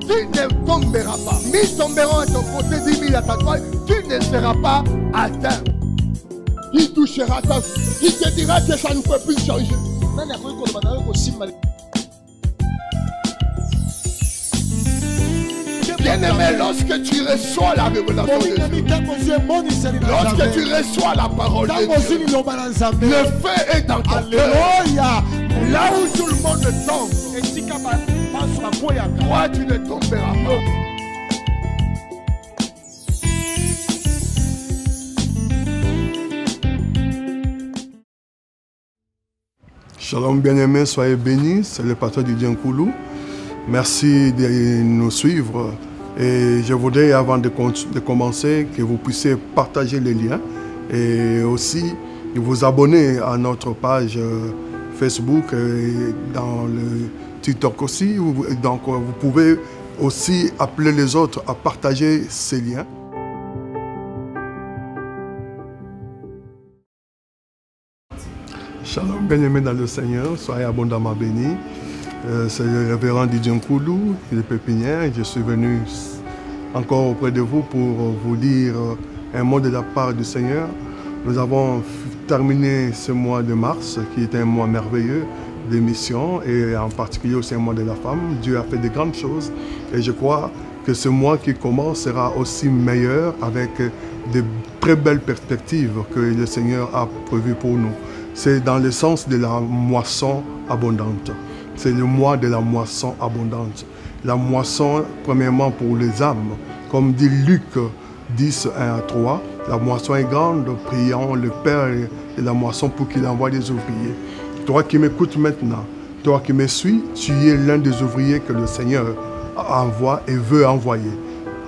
tu ne tomberas pas. 1000 tomberont à ton côté, 10 000 à ta droite, tu ne seras pas atteint. Qui touchera ta vie, qui te dira que ça ne peut plus changer. Bien-aimé, lorsque tu reçois la révélation de Dieu, lorsque tu reçois la parole de Dieu, le feu est dans ton cœur. Là où tout le monde tombe, toi tu ne tomberas pas. Shalom bien-aimés, soyez bénis, c'est le pasteur Didier Nkoulou. Merci de nous suivre et je voudrais avant de commencer que vous puissiez partager les liens et aussi vous abonner à notre page Facebook et dans le TikTok aussi. Donc vous pouvez aussi appeler les autres à partager ces liens. Shalom, bien-aimés dans le Seigneur, soyez abondamment bénis. C'est le révérend Didier Nkoulou, de Pépinière. Je suis venu encore auprès de vous pour vous dire un mot de la part du Seigneur. Nous avons terminé ce mois de mars, qui est un mois merveilleux de mission, et en particulier aussi un mois de la femme. Dieu a fait de grandes choses, et je crois que ce mois qui commence sera aussi meilleur, avec de très belles perspectives que le Seigneur a prévues pour nous. C'est dans le sens de la moisson abondante. C'est le mois de la moisson abondante. La moisson, premièrement, pour les âmes. Comme dit Luc 10, 1 à 3, la moisson est grande, prions le Père de la moisson pour qu'il envoie des ouvriers. Toi qui m'écoutes maintenant, toi qui me suis, tu es l'un des ouvriers que le Seigneur envoie et veut envoyer.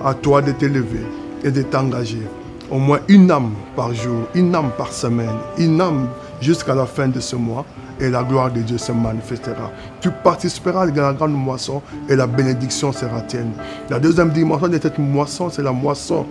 À toi de t'élever et de t'engager. Au moins une âme par jour, une âme par semaine, une âme jusqu'à la fin de ce mois, et la gloire de Dieu se manifestera. Tu participeras à la grande moisson et la bénédiction sera tienne. La deuxième dimension de cette moisson, c'est la moisson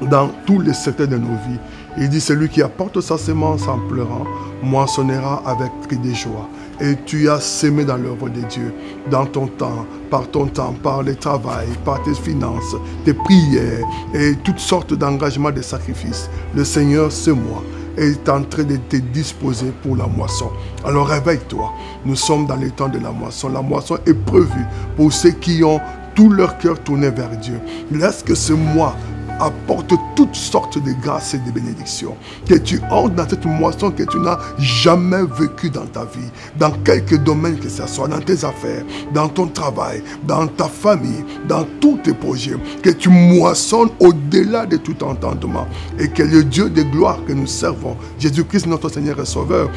dans tous les secteurs de nos vies. Il dit, celui qui apporte sa semence en pleurant, moissonnera avec cri de joie. Et tu as sémé dans l'œuvre de Dieu, dans ton temps, par le travail, par tes finances, tes prières et toutes sortes d'engagements, de sacrifices. Le Seigneur, ce mois, est en train de te disposer pour la moisson. Alors réveille-toi. Nous sommes dans le temps de la moisson. La moisson est prévue pour ceux qui ont tout leur cœur tourné vers Dieu. Laisse que ce mois apporte toutes sortes de grâces et de bénédictions. Que tu entres dans cette moisson que tu n'as jamais vécue dans ta vie. Dans quelque domaine que ce soit, dans tes affaires, dans ton travail, dans ta famille, dans tous tes projets. Que tu moissonnes au-delà de tout entendement. Et que le Dieu de gloire que nous servons, Jésus-Christ notre Seigneur et Sauveur,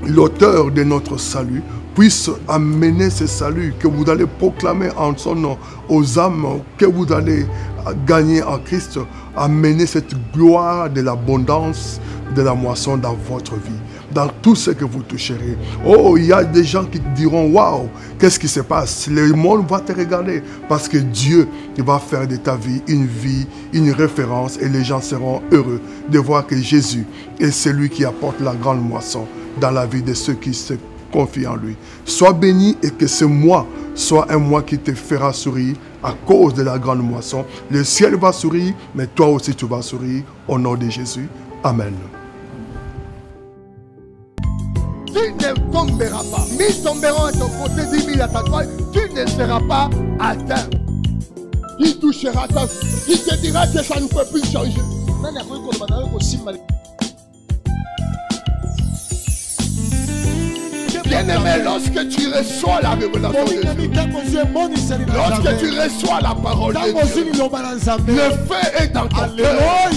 l'auteur de notre salut, puisse amener ce salut que vous allez proclamer en son nom aux âmes que vous allez gagner en Christ, amener cette gloire de l'abondance de la moisson dans votre vie, dans tout ce que vous toucherez. Oh, il y a des gens qui diront, waouh, qu'est-ce qui se passe? Le monde va te regarder parce que Dieu va faire de ta vie, une référence, et les gens seront heureux de voir que Jésus est celui qui apporte la grande moisson dans la vie de ceux qui se confient en lui. Sois béni et que ce mois soit un mois qui te fera sourire à cause de la grande moisson. Le ciel va sourire, mais toi aussi tu vas sourire au nom de Jésus. Amen. Tu ne tomberas pas. 1000 tomberont à ton côté, 10 000 à ta droite, tu ne seras pas atteint. Qui touchera ta vie, qui te dira que ça ne peut plus changer. Bien-aimé, lorsque tu reçois la révélation de Dieu, lorsque tu reçois la parole de Dieu, le feu est dans ton cœur.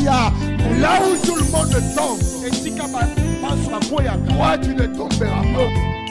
Là où tout le monde tombe, toi tu ne tomberas pas.